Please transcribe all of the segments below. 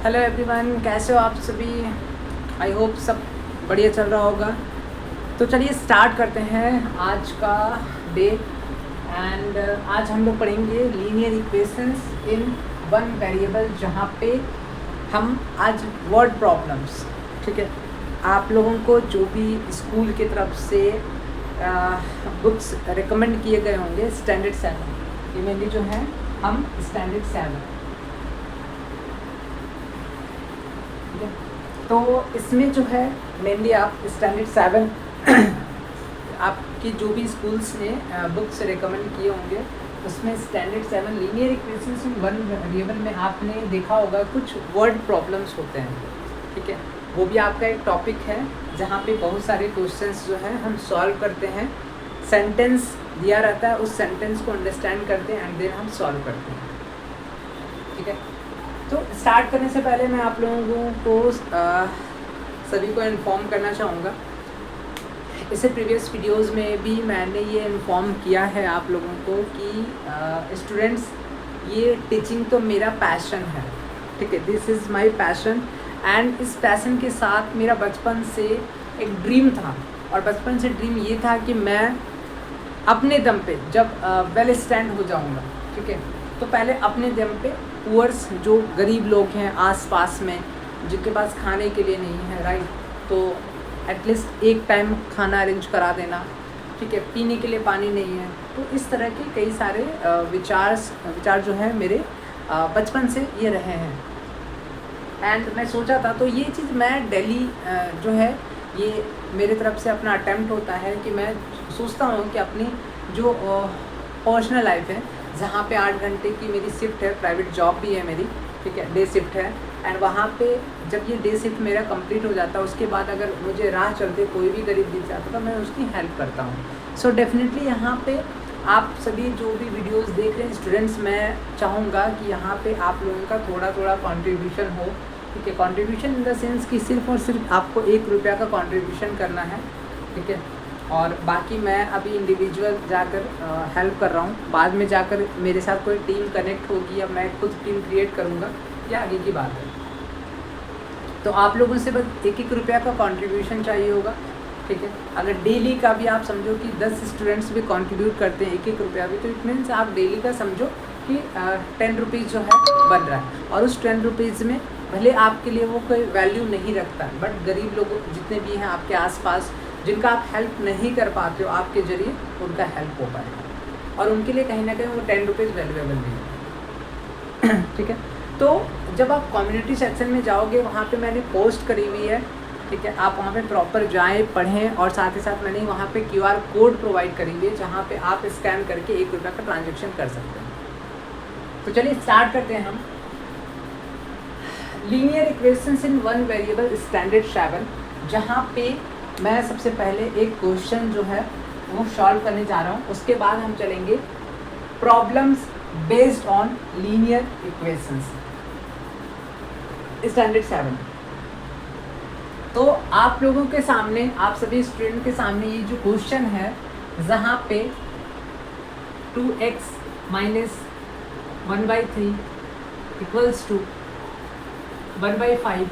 Hello everyone, कैसे हो आप सभी। आई होप सब बढ़िया चल रहा होगा। तो चलिए स्टार्ट करते हैं आज का डे। एंड आज हम लोग पढ़ेंगे लीनियर इक्वेशंस इन वन वेरिएबल, जहाँ पे हम आज वर्ड प्रॉब्लम्स, ठीक है, आप लोगों को जो भी स्कूल की तरफ से बुक्स रिकमेंड किए गए होंगे स्टैंडर्ड 7, ये मेनली जो है हम स्टैंडर्ड 7, तो इसमें जो है मेनली आप स्टैंडर्ड 7 आपकी जो भी स्कूल्स ने बुक्स रिकमेंड किए होंगे उसमें स्टैंडर्ड 7 लीनियर इक्वेशंस इन वन वेरिएबल में आपने देखा होगा कुछ वर्ड प्रॉब्लम्स होते हैं, ठीक है। वो भी आपका एक टॉपिक है जहाँ पे बहुत सारे क्वेश्चंस जो है हम सॉल्व करते हैं। सेंटेंस दिया रहता है, उस सेंटेंस को अंडरस्टैंड करते हैं एंड देन हम सॉल्व करते हैं, ठीक है। तो स्टार्ट करने से पहले मैं आप लोगों को सभी को इन्फॉर्म करना चाहूँगा, इससे प्रीवियस वीडियोस में भी मैंने ये इन्फॉर्म किया है आप लोगों को कि स्टूडेंट्स, ये टीचिंग तो मेरा पैशन है, ठीक है, this is my passion. And इस पैशन के साथ मेरा बचपन से एक ड्रीम था, और बचपन से ड्रीम ये था कि मैं अपने दम पे जब वेल स्टैंड हो जाऊँगा, ठीक है, तो पहले अपने दम पे पुअर्स, जो गरीब लोग हैं आस-पास में जिनके पास खाने के लिए नहीं है, राइट, तो एटलीस्ट एक टाइम खाना अरेंज करा देना, ठीक है, पीने के लिए पानी नहीं है। तो इस तरह के कई सारे विचार जो है मेरे बचपन से ये रहे हैं। एंड मैं सोचा था, तो ये चीज़ मैं डेली जो है ये मेरे तरफ से अपना अटेम्प्ट होता है कि मैं सोचता हूँ कि अपनी जो पर्सनल लाइफ है, जहाँ पे 8 घंटे की मेरी शिफ्ट है, प्राइवेट जॉब भी है मेरी, ठीक है, डे शिफ्ट है, एंड वहाँ पे जब ये डे शिफ्ट मेरा कंप्लीट हो जाता है उसके बाद अगर मुझे राह चलते कोई भी गरीब दिख जाता तो मैं उसकी हेल्प करता हूँ। सो डेफिनेटली यहाँ पे आप सभी जो भी वीडियोस देख रहे हैं स्टूडेंट्स, मैं चाहूँगा कि यहाँ पे आप लोगों का थोड़ा थोड़ा कंट्रीब्यूशन हो, ठीक है। कंट्रीब्यूशन इन द सेंस कि सिर्फ और सिर्फ आपको 1 रुपया का कंट्रीब्यूशन करना है, ठीक है, और बाकी मैं अभी इंडिविजुअल जाकर हेल्प कर रहा हूँ। बाद में जाकर मेरे साथ कोई टीम कनेक्ट होगी या मैं खुद टीम क्रिएट करूँगा, यह आगे की बात है। तो आप लोगों से बस 1-1 रुपया का कंट्रीब्यूशन चाहिए होगा, ठीक है। अगर डेली का भी आप समझो कि 10 स्टूडेंट्स भी कंट्रीब्यूट करते हैं 1-1 रुपया भी, तो इट मीन्स आप डेली का समझो कि 10 रुपीज़ जो है बन रहा है। और उस 10 रुपीज़ में भले आपके लिए वो कोई वैल्यू नहीं रखता, बट गरीब लोग जितने भी हैं आपके आसपास जिनका आप हेल्प नहीं कर पाते हो, आपके ज़रिए उनका हेल्प हो पाएगा, और उनके लिए कहीं ना कहीं वो 10 रुपीज़ वैल्यूएबल भी है, ठीक है। तो जब आप कम्युनिटी सेक्शन में जाओगे, वहाँ पे मैंने पोस्ट करी हुई है, ठीक है, आप वहाँ पे प्रॉपर जाएँ, पढ़ें, और साथ ही साथ मैंने वहाँ पे QR कोड प्रोवाइड करी हुई है जहाँ पे आप स्कैन करके 1 रुपया का ट्रांजेक्शन कर सकते हैं। तो चलिए स्टार्ट करते हैं हम। लीनियर इक्वेशंस इन वन वेरिएबल स्टैंडर्ड 7, जहाँ पे मैं सबसे पहले एक क्वेश्चन जो है वो सॉल्व करने जा रहा हूँ, उसके बाद हम चलेंगे problems based on linear equations standard 7। तो आप लोगों के सामने, आप सभी स्टूडेंट के सामने ये जो क्वेश्चन है, जहाँ पे 2x माइनस 1/3 इक्वल्स टू 1/5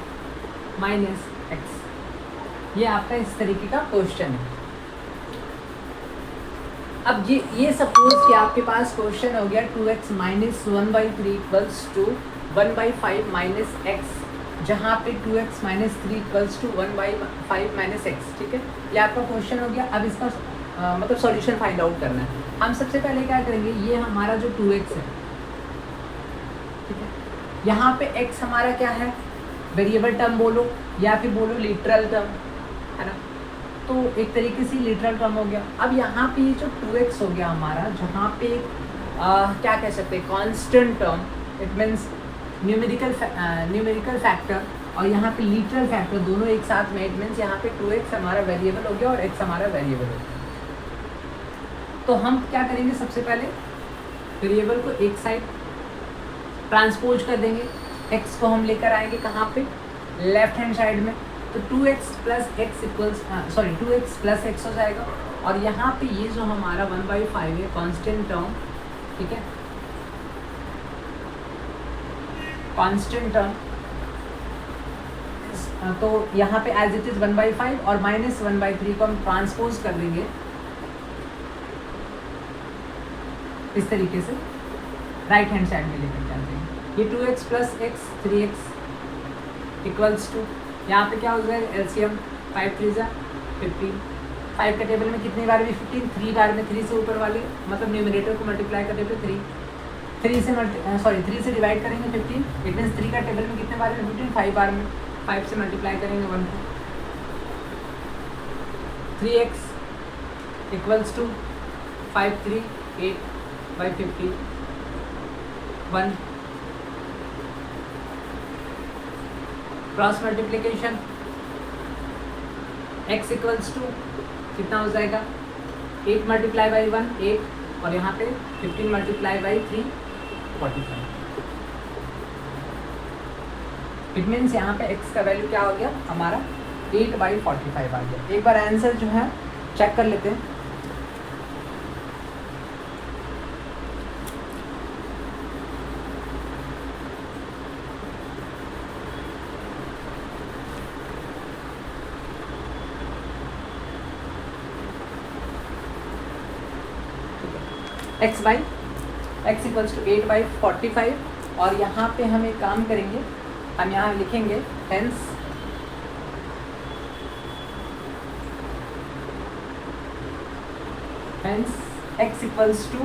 माइनस x, ये आपका इस तरीके का क्वेश्चन है। अब ये सपोज कि आपके पास क्वेश्चन हो गया 2x माइनस 1/3 इक्वल्स टू 1/5 माइनस x, जहाँ पे 2x माइनस 3 इक्वल्स टू 1/5 माइनस x, ठीक है, ये आपका क्वेश्चन हो गया। अब इसका मतलब सॉल्यूशन फाइंड आउट करना है। हम सबसे पहले क्या करेंगे, ये हमारा जो 2x है, ठीक है, यहाँ पे x हमारा क्या है, वेरिएबल टर्म बोलो या फिर बोलो लिटरल टर्म, है ना, तो एक तरीके से लिटरल टर्म हो गया। अब यहाँ पे ये जो 2x हो गया हमारा, जहाँ पे क्या कह सकते हैं, constant term, it means numerical factor, और यहाँ पे लिटरल फैक्टर दोनों एक साथ में, इट मीन्स यहाँ पे 2x हमारा वेरिएबल हो गया और x हमारा वेरिएबल हो गया। तो हम क्या करेंगे, सबसे पहले वेरिएबल को एक साइड ट्रांसपोज कर देंगे, x को हम लेकर आएंगे कहाँ पे, लेफ्ट हैंड साइड में, तो 2x प्लस x हो जाएगा। और यहाँ पे ये जो हमारा 1/5 है कांस्टेंट टर्म, ठीक है, कांस्टेंट टर्म, तो यहाँ पे एज इट इज 1/5 और -1/3 को हम ट्रांसपोज कर देंगे इस तरीके से, राइट हैंड साइड में लेकर चलते हैं। ये 2x + x 3x equals to, यहाँ पे क्या हो जाएगा एलसीएम 5 3 जा 15, 5 का टेबल में कितनी बार भी 15, 3 बार में 3 से ऊपर वाले मतलब न्यूमरेटर को मल्टीप्लाई करने पे 3 से डिवाइड करेंगे 15, इट मीन्स 3 का टेबल में कितने बार में 15, 5 बार में, 5 से मल्टीप्लाई करेंगे 1 को, 3x equals to 5 3 8/50 1, cross multiplication x equals to कितना हो जाएगा 8 × 1 8, और यहाँ पे 15 × 3 45। इट मीन्स यहाँ पे x का वैल्यू क्या हो गया हमारा 8/45 आ गया। एक बार आंसर जो है चेक कर लेते हैं। x इक्वल्स टू 8/45, और यहाँ पे हम एक काम करेंगे, हम यहाँ लिखेंगे hence x equals to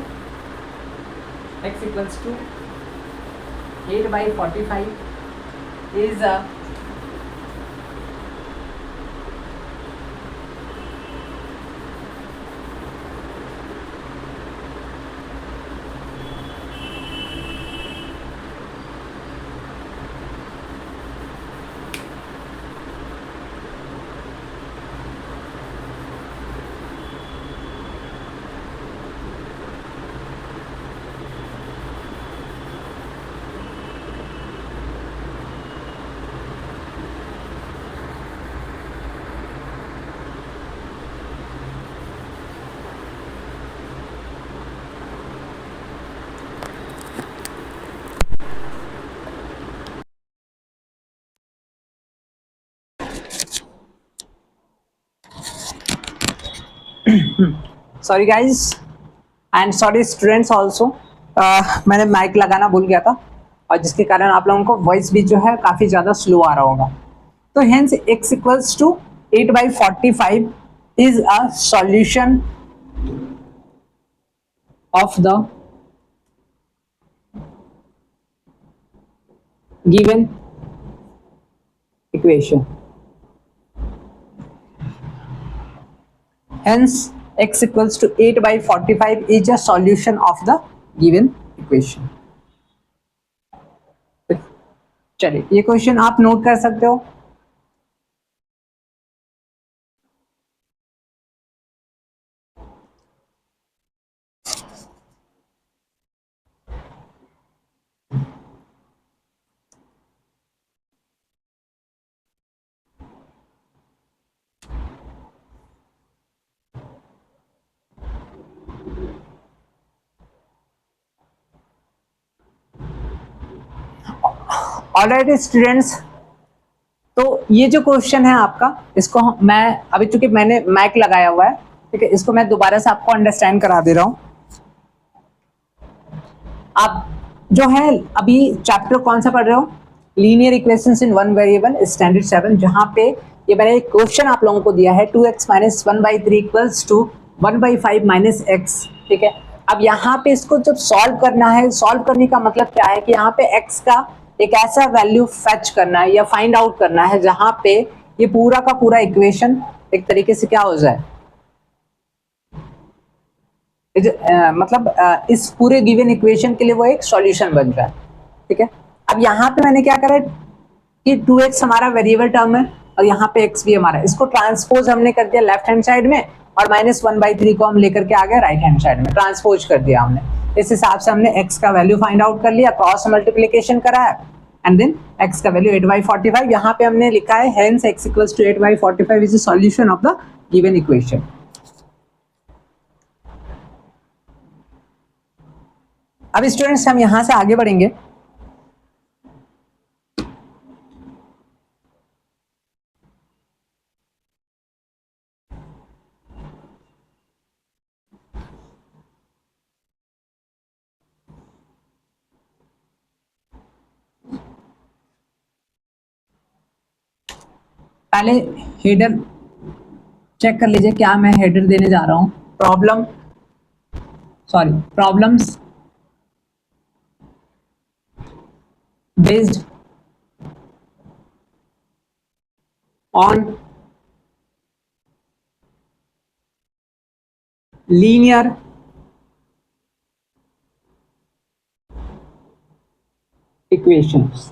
8/45 is a sorry guys and sorry students also, मैंने माइक लगाना भूल गया था और जिसके कारण आप लोगों को वॉइस भी जो है काफ़ी ज़्यादा स्लो आ रहा होगा। तो hence x equals to 8/45 is a solution of the given equation. Hence, x equals to 8/45 is a solution of the given equation. चलिए ये क्वेश्चन आप नोट कर सकते हो। ऑलराइट स्टूडेंट्स, तो ये जो क्वेश्चन है आपका, इसको मैं अभी चूंकि मैंने माइक लगाया हुआ है, ठीक है, इसको मैं दोबारा से आपको अंडरस्टैंड करा दे रहा हूं। आप जो है अभी चैप्टर कौन सा पढ़ रहे हो, लीनियर इक्वेशंस इन वन वेरिएबल स्टैंडर्ड 7, जहां पे ये मैंने एक क्वेश्चन आप लोगों को दिया है 2x - 1/3 इक्वल्स टू 1/5 - x, ठीक है। अब यहाँ पे इसको जब सॉल्व करना है, सॉल्व करने का मतलब क्या है कि यहाँ पे x का एक ऐसा वैल्यू फेच करना है या फाइंड आउट करना है जहां पे ये पूरा का पूरा इक्वेशन एक तरीके से क्या हो जाए, मतलब इस पूरे गिवन इक्वेशन के लिए वो एक सॉल्यूशन बन जाए, ठीक है। अब यहाँ पे मैंने क्या करा कि 2x हमारा वेरिएबल टर्म है और यहाँ पे x भी हमारा, इसको ट्रांसपोज हमने कर दिया लेफ्ट हैंड साइड में और -1/3 को हम लेकर के आ गए राइट हैंड साइड में, ट्रांसपोज कर दिया हमने। इस हिसाब से हमने x का वैल्यू फाइंड आउट कर लिया, क्रॉस मल्टीप्लिकेशन करा है एंड देन x का वैल्यू 8/45 यहाँ पे हमने लिखा है, hence x equals to 8/45 is the solution of the given equation. अब स्टूडेंट्स हम यहां से आगे बढ़ेंगे। पहले हेडर चेक कर लीजिए क्या मैं हेडर देने जा रहा हूं। Problems based on linear equations.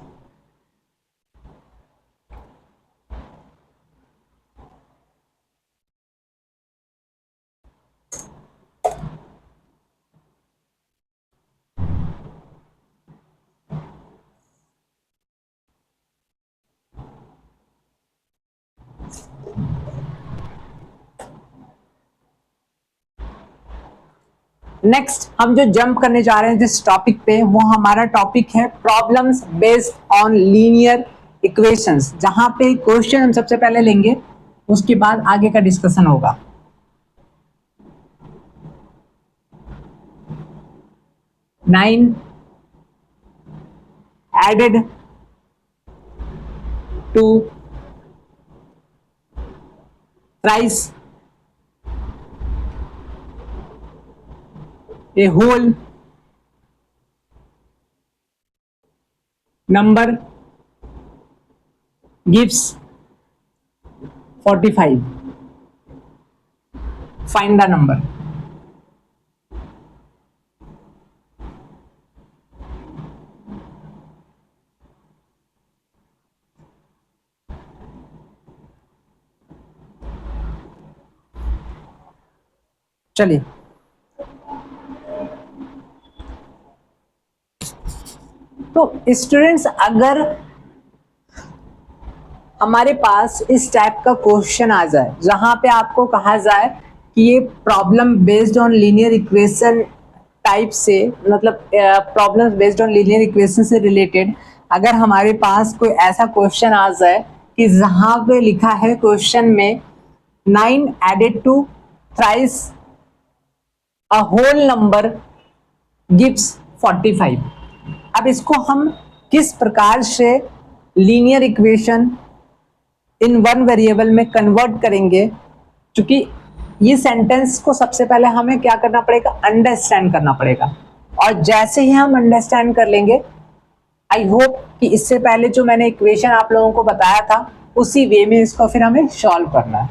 Next हम जो जंप करने जा रहे हैं जिस टॉपिक पे, वो हमारा टॉपिक है problems based on linear equations, जहां पे क्वेश्चन हम सबसे पहले लेंगे, उसके बाद आगे का डिस्कशन होगा। 9 added to thrice a whole number gives 45. Find the number. चलिए, तो स्टूडेंट्स अगर हमारे पास इस टाइप का क्वेश्चन आ जाए जहां पे आपको कहा जाए कि ये problem based on linear equation type से, मतलब problem based on linear equation से रिलेटेड, अगर हमारे पास कोई ऐसा क्वेश्चन आ जाए कि जहां पे लिखा है क्वेश्चन में 9 added to thrice a whole number gives 45। अब इसको हम किस प्रकार से linear equation in one variable में कन्वर्ट करेंगे, क्योंकि ये सेंटेंस को सबसे पहले हमें क्या करना पड़ेगा, अंडरस्टैंड करना पड़ेगा। और जैसे ही हम अंडरस्टैंड कर लेंगे, आई होप कि इससे पहले जो मैंने इक्वेशन आप लोगों को बताया था उसी वे में इसको फिर हमें सॉल्व करना है।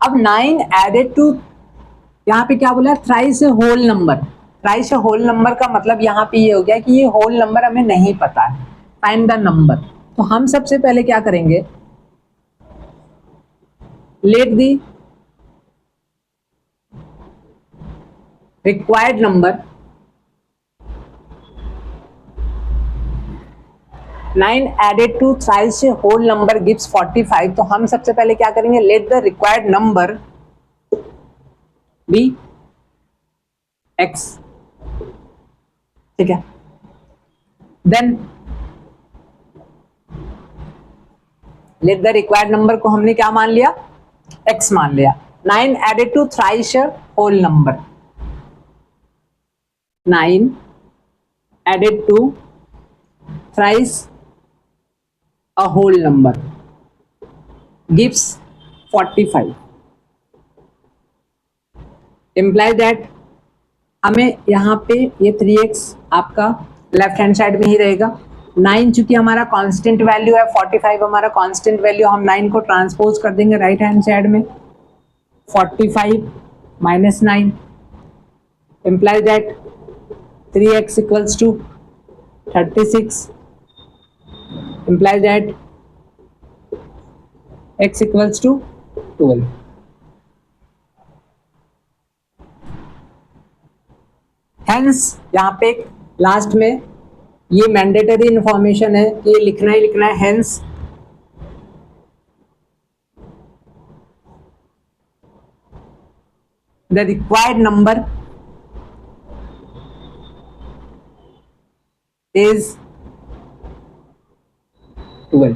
अब 9 एडेड टू, यहाँ पे क्या बोला, thrice a whole number. Thrice a whole number का मतलब यहाँ पे ये हो गया कि ये होल नंबर हमें नहीं पता है, फाइंड द नंबर। तो हम सबसे पहले क्या करेंगे, let the required number 9 added to thrice a whole number gives 45। तो हम सबसे पहले क्या करेंगे, let the required number be x, ठीक है। Then let the required number को हमने क्या मान लिया, x मान लिया। 9 added to thrice whole number, 9 added to thrice a whole number gives 45, imply that हमें यहाँ पे ये 3x आपका लेफ्ट हैंड साइड में ही रहेगा। 9 चूंकि हमारा कांस्टेंट वैल्यू है, 45 हमारा कांस्टेंट वैल्यू, हम 9 को ट्रांसपोज कर देंगे राइट हैंड साइड में। 45 माइनस 9 imply that 3x equals to 36, imply that x equals to 12। Hence यहाँ पे लास्ट में ये मैंडेटरी इंफॉर्मेशन है कि ये लिखना ही लिखना है। Hence the required number is 12।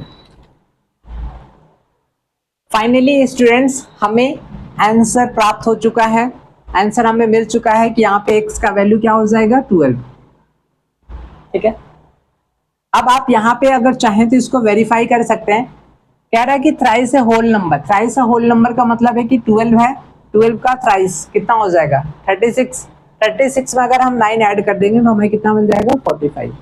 Finally students, हमें आंसर प्राप्त हो चुका है, आंसर हमें मिल चुका है कि यहाँ पे x का वैल्यू क्या हो जाएगा, 12, ठीक है। अब आप यहाँ पे अगर चाहें तो इसको वेरीफाई कर सकते हैं कह रहा है कि थ्राइस है होल नंबर, थ्राइस है होल नंबर का मतलब है कि 12 है, 12 का थ्राइस कितना हो जाएगा 36, 36 में अगर हम 9 ऐड कर देंगे तो हमें कितना मिल जाएगा 45।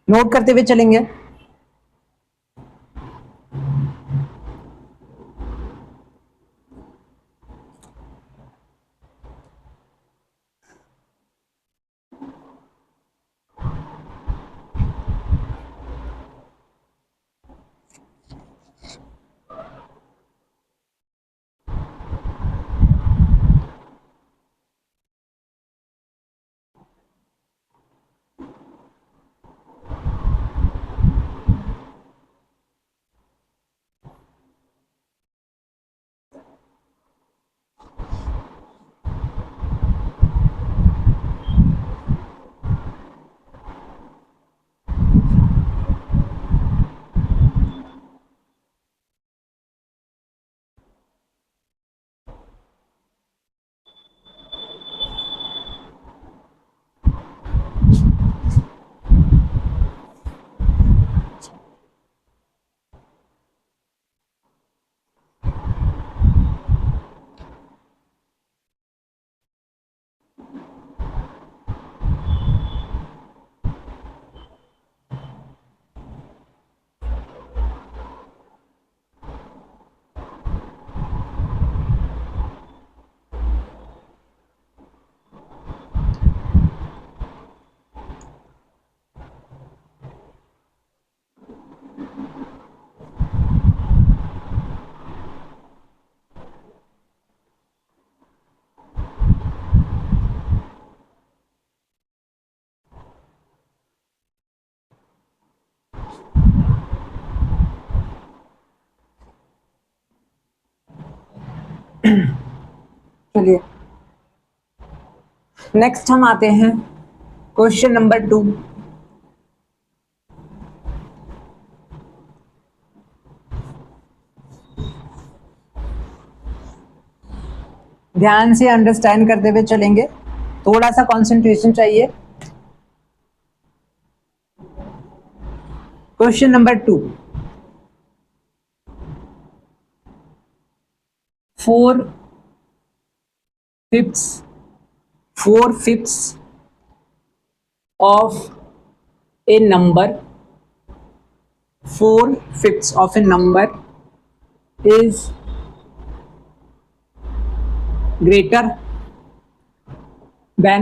नोट करते हुए चलेंगे। चलिए नेक्स्ट हम आते हैं क्वेश्चन नंबर 2। ध्यान से अंडरस्टैंड करते हुए चलेंगे, थोड़ा सा कंसंट्रेशन चाहिए। Question number 2, 4/5 4/5 of a number, 4/5 of a number is greater than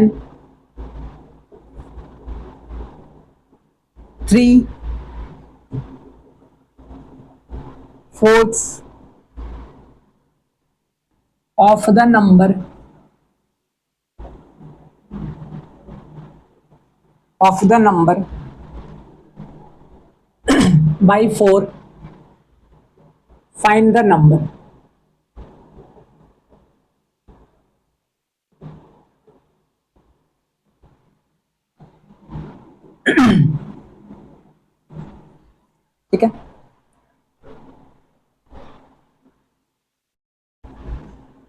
3/4 of the number by 4, find the number। ठीक है,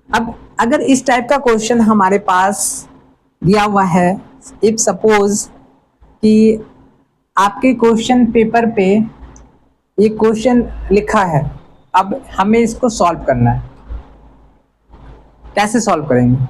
अब अगर इस टाइप का क्वेश्चन हमारे पास दिया हुआ है, इफ सपोज कि आपके क्वेश्चन पेपर पे ये क्वेश्चन लिखा है, अब हमें इसको सॉल्व करना है, कैसे सॉल्व करेंगे?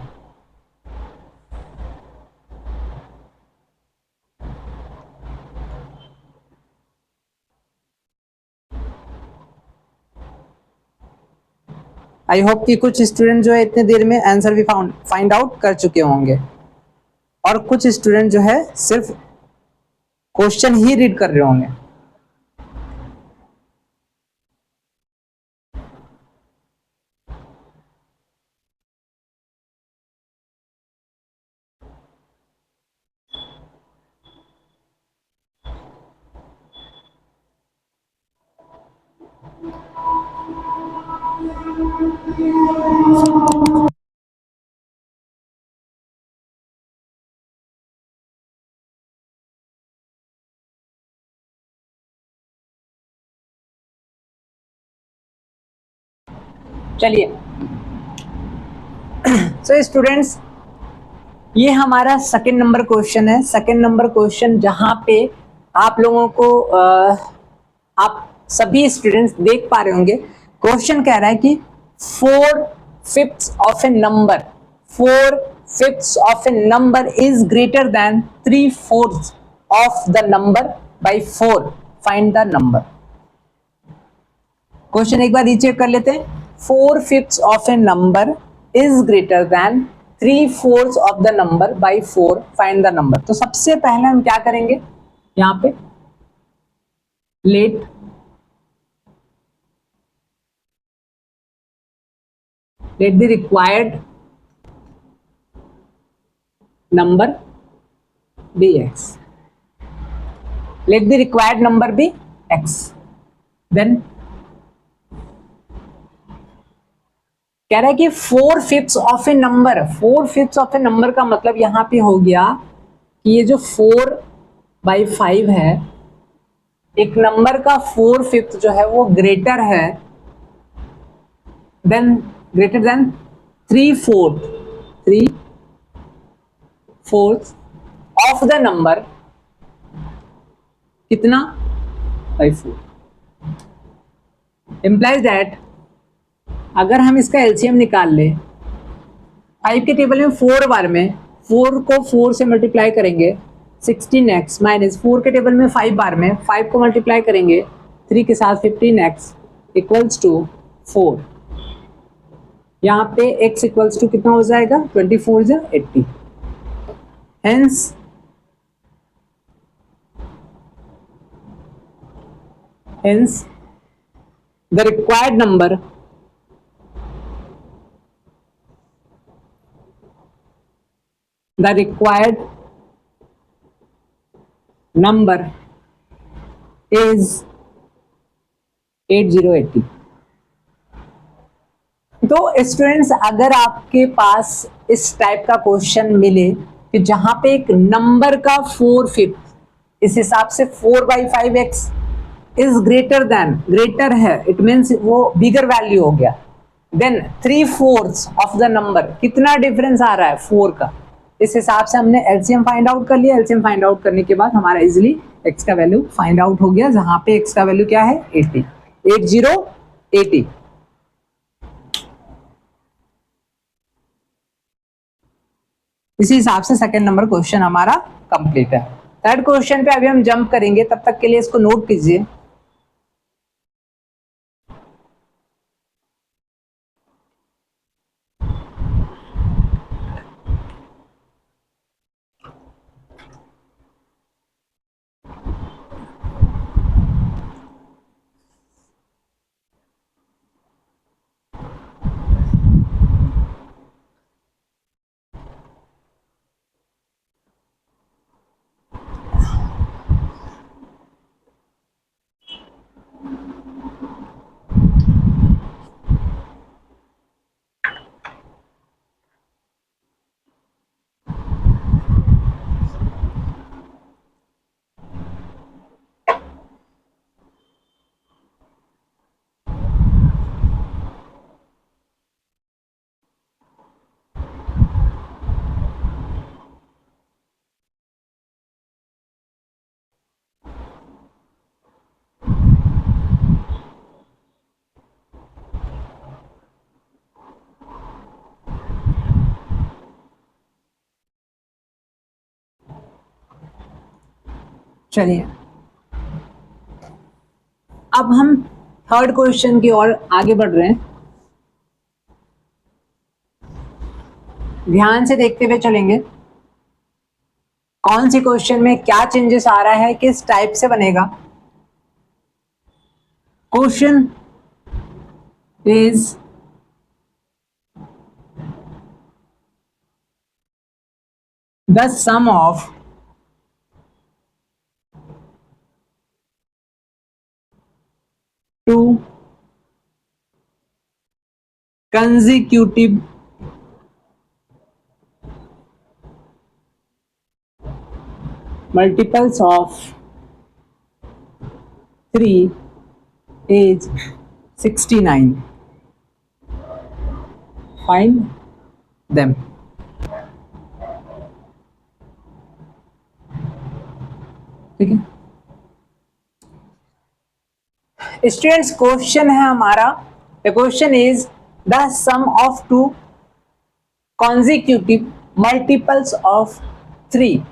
आई होप कि कुछ स्टूडेंट जो है इतने देर में आंसर भी फाइंड आउट कर चुके होंगे, और कुछ स्टूडेंट जो है सिर्फ क्वेश्चन ही रीड कर रहे होंगे। चलिए सो स्टूडेंट्स, ये हमारा सेकंड नंबर क्वेश्चन है। सेकंड नंबर क्वेश्चन जहां पे आप लोगों को आप सभी स्टूडेंट्स देख पा रहे होंगे। क्वेश्चन कह रहा है कि 4/5 of a number 4/5 of a number is greater than 3/4 of the number by 4, find the number. Question एक बार रीचेक कर लेते हैं। 4/5 of a number is greater than 3/4 of the number by 4, find the number. तो सबसे पहले हम क्या करेंगे, यहां पे let the required number be x, let the required number be x, then कह रहा है कि 4/5 of a number, 4/5 of a number का मतलब यहां पे हो गया कि ये जो 4/5 है, एक नंबर का 4/5 जो है वो ग्रेटर है देन 3/4 ऑफ द नंबर, कितना, बाई 4। इंप्लाइज दैट अगर हम इसका एलसीएम निकाल ले, 5 के टेबल में 4 बार में 4 को 4 से मल्टीप्लाई करेंगे 16x, माइनस 4 के टेबल में 5 बार में 5 को मल्टीप्लाई करेंगे 3 के साथ 15x इक्वल्स टू 4। यहाँ पे x इक्वल्स टू कितना हो जाएगा, 24 या 80। hence the required number is 8080। तो स्टूडेंट्स, अगर आपके पास इस टाइप का क्वेश्चन मिले कि जहां पे एक नंबर का 4/5, इस हिसाब से 4/5x इज ग्रेटर है, इट मीन्स वो बिगर वैल्यू हो गया, देन 3/4 ऑफ द नंबर, कितना डिफरेंस आ रहा है 4 का, इस हिसाब से हमने एलसीएम फाइंड आउट कर लिया। एलसीएम फाइंड आउट करने के बाद हमारा इजिली x का वैल्यू फाइंड आउट हो गया, जहां पे x का वैल्यू क्या है, 80। इसी हिसाब से सेकंड नंबर क्वेश्चन हमारा कंप्लीट है। थर्ड क्वेश्चन पे अभी हम जंप करेंगे, तब तक के लिए इसको नोट कीजिए। चलिए अब हम थर्ड क्वेश्चन की ओर आगे बढ़ रहे हैं। ध्यान से देखते हुए चलेंगे, कौन सी क्वेश्चन में क्या चेंजेस आ रहा है, किस टाइप से बनेगा। Question is the sum of two consecutive multiples of 3 is 69। Find them. ठीक है स्टूडेंट्स, क्वेश्चन है हमारा, the question is the sum of two consecutive multiples of 3.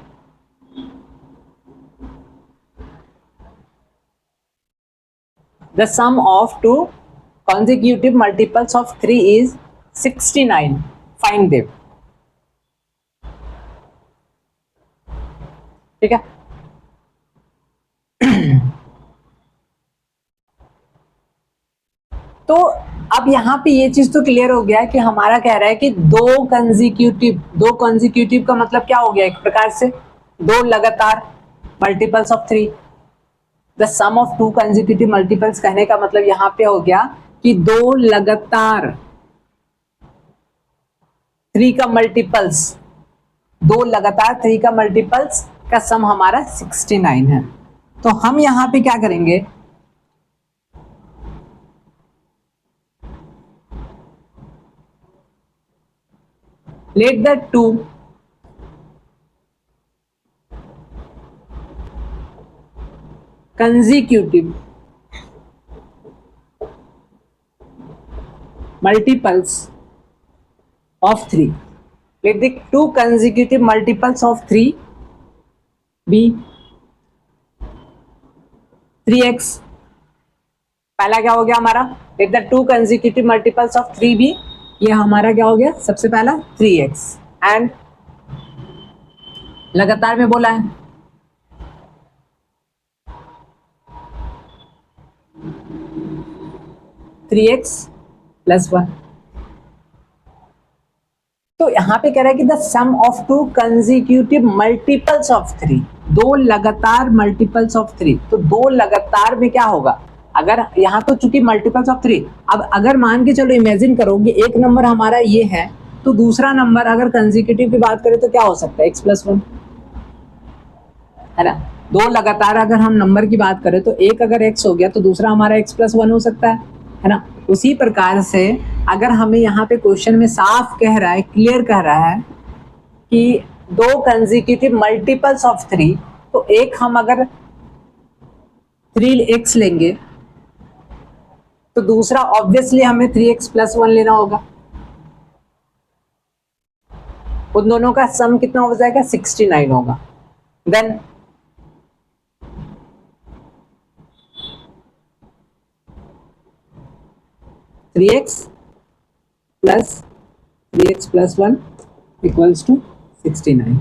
The sum of two consecutive multiples of 3 is 69. Find them. ठीक है तो अब यहाँ पे ये चीज तो क्लियर हो गया कि हमारा कह रहा है कि दो कंजिक्यूटिव का मतलब क्या हो गया, एक प्रकार से दो लगातार multiples of 3। The sum of two consecutive multiples कहने का मतलब यहाँ पे हो गया कि दो लगातार 3 का मल्टीपल्स, दो लगातार 3 का मल्टीपल्स का सम हमारा 69 है। तो हम यहाँ पे क्या करेंगे, let the two consecutive multiples of 3, let the two consecutive multiples of 3 be 3x। पहला क्या हो गया हमारा, let the two consecutive multiples of 3 be, ये हमारा क्या हो गया, सबसे पहला 3x एंड लगातार में बोला है थ्री एक्स प्लस 1। तो यहां पे कह रहा है कि the sum of two consecutive multiples of 3, दो लगातार मल्टीपल्स ऑफ 3। तो दो लगातार में क्या होगा, अगर यहाँ तो चूंकि मल्टीपल्स ऑफ 3, अब अगर मान के चलो इमेजिन करो कि एक नंबर हमारा ये है तो दूसरा नंबर अगर कंजिक्यूटिव की बात करें तो क्या हो सकता है, x प्लस 1 है ना। दो लगातार अगर हम नंबर की बात करें तो एक अगर x हो गया तो दूसरा हमारा x प्लस 1 हो सकता है ना। उसी प्रकार से अगर हमें यहाँ पे क्वेश्चन में साफ कह रहा है, क्लियर कह रहा है कि दो कंजिक्यूटिव मल्टीपल्स ऑफ 3, तो एक हम अगर 3x लेंगे तो दूसरा ऑब्वियसली हमें 3x प्लस 1 लेना होगा। उन दोनों का सम कितना हो जाएगा, 69 होगा। Then three x plus 1 equals to 69,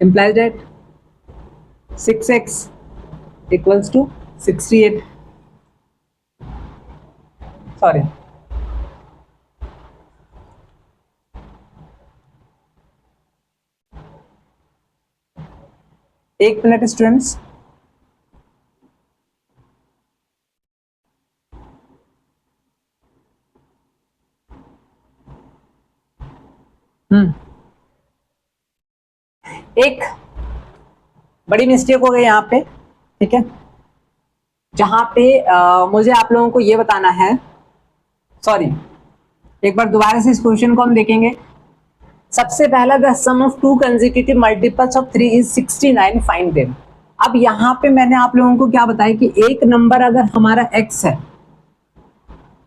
implies that 6x equals to 68। Sorry, एक मिनट स्टूडेंट्स। एक बड़ी मिस्टेक हो गई यहाँ पे, ठीक है, जहां पे मुझे आप लोगों को ये बताना है, सॉरी एक बार दोबारा से इस क्वेश्चन को हम देखेंगे। सबसे पहला the sum of two consecutive multiples of 3 is 69, find them. अब यहाँ पे मैंने आप लोगों को क्या बताया कि एक नंबर अगर हमारा x है,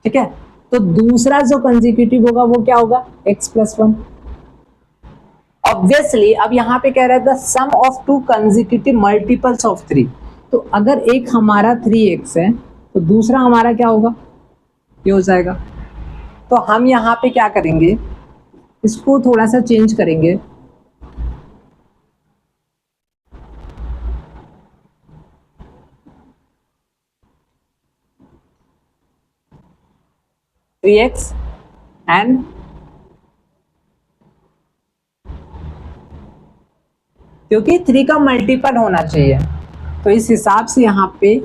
ठीक है, तो दूसरा जो कंसेक्यूटिव होगा वो क्या होगा, x प्लस 1। ऑब्वियसली अब यहाँ पे कह रहा है the sum of two consecutive multiples of 3, तो अगर एक हमारा 3x है तो दूसरा हमारा क्या होगा, ये हो जाएगा। तो हम यहाँ पे क्या करेंगे, इसको थोड़ा सा चेंज करेंगे, थ्री एक्स एंड क्योंकि 3 का मल्टीपल होना चाहिए तो इस हिसाब से यहाँ पे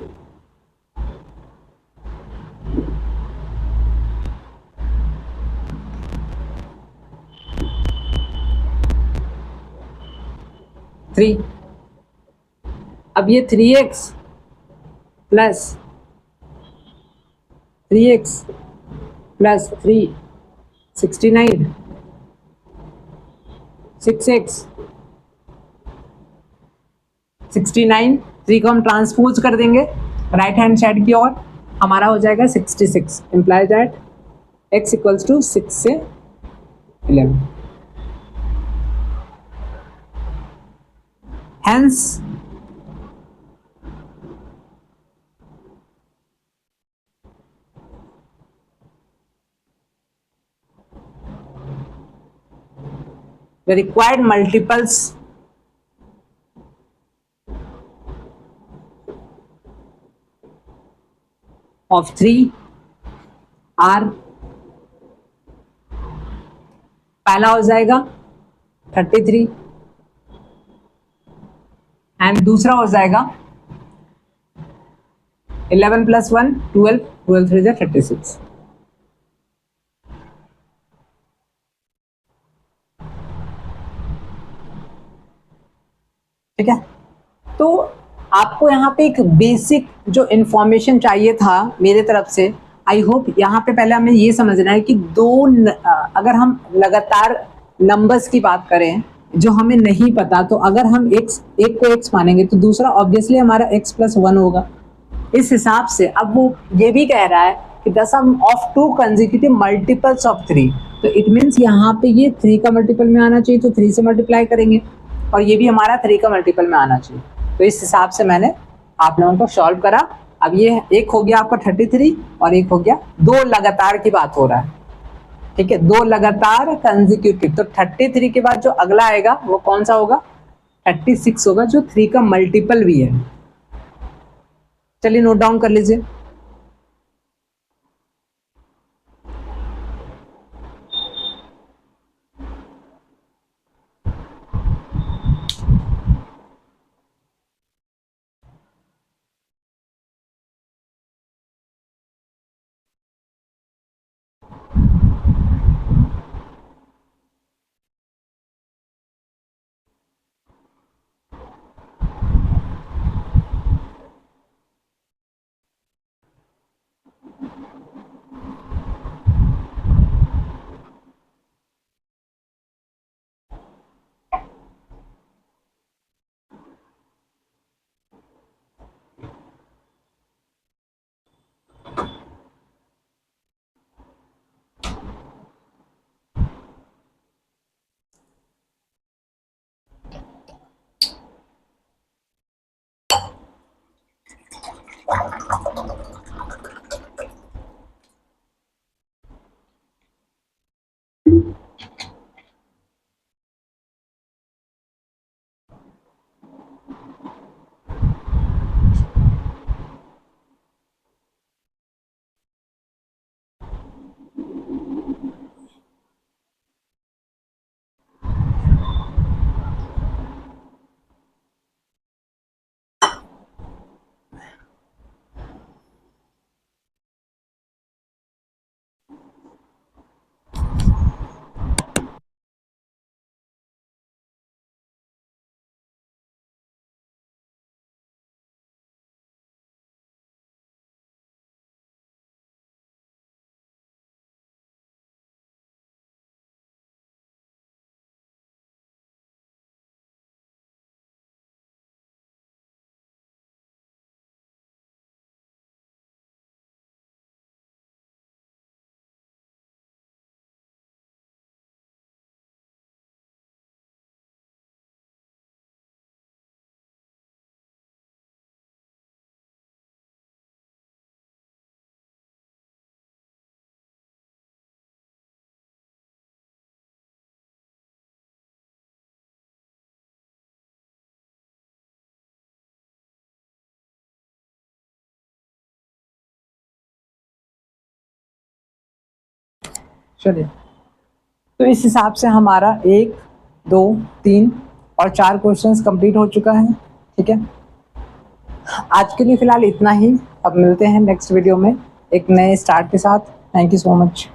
थ्री, अब ये 3x प्लस 3 69, 66, 69, 3 को हम ट्रांसपोज कर देंगे राइट हैंड साइड की ओर, हमारा हो जाएगा 66, implies that x equals to 6 से 11। Hence the required multiples of 3 are, पहला हो जाएगा 33 एंड दूसरा हो जाएगा 11 प्लस 1 12, 12 3 जा 36। ठीक है, तो आपको यहाँ पे एक बेसिक जो इंफॉर्मेशन चाहिए था मेरे तरफ से, आई होप यहाँ पे पहले हमें ये समझना है कि अगर हम लगातार नंबर्स की बात करें जो हमें नहीं पता, तो अगर हम एक को x मानेंगे तो दूसरा ऑब्वियसली हमारा x प्लस 1 होगा। इस हिसाब से अब वो ये भी कह रहा है कि the sum of 2 consecutive multiples of 3, तो इट मीन्स यहाँ पे ये 3 का मल्टीपल में आना चाहिए, तो 3 से मल्टीप्लाई करेंगे और ये भी हमारा 3 का मल्टीपल में आना चाहिए। तो इस हिसाब से मैंने आप लोगों को सॉल्व करा। अब ये एक हो गया आपका 33 और एक हो गया 2 लगातार की बात हो रहा है। ठीक है, 2 लगातार कंसेक्यूटिव, तो 33 के बाद जो अगला आएगा वो कौन सा होगा, 36 होगा, जो 3 का मल्टीपल भी है। चलिए नोट डाउन कर लीजिए। चलिए, तो इस हिसाब से हमारा 1 2 3 और 4 क्वेश्चंस कंप्लीट हो चुका है। ठीक है, आज के लिए फिलहाल इतना ही। अब मिलते हैं नेक्स्ट वीडियो में एक नए स्टार्ट के साथ। Thank you so much.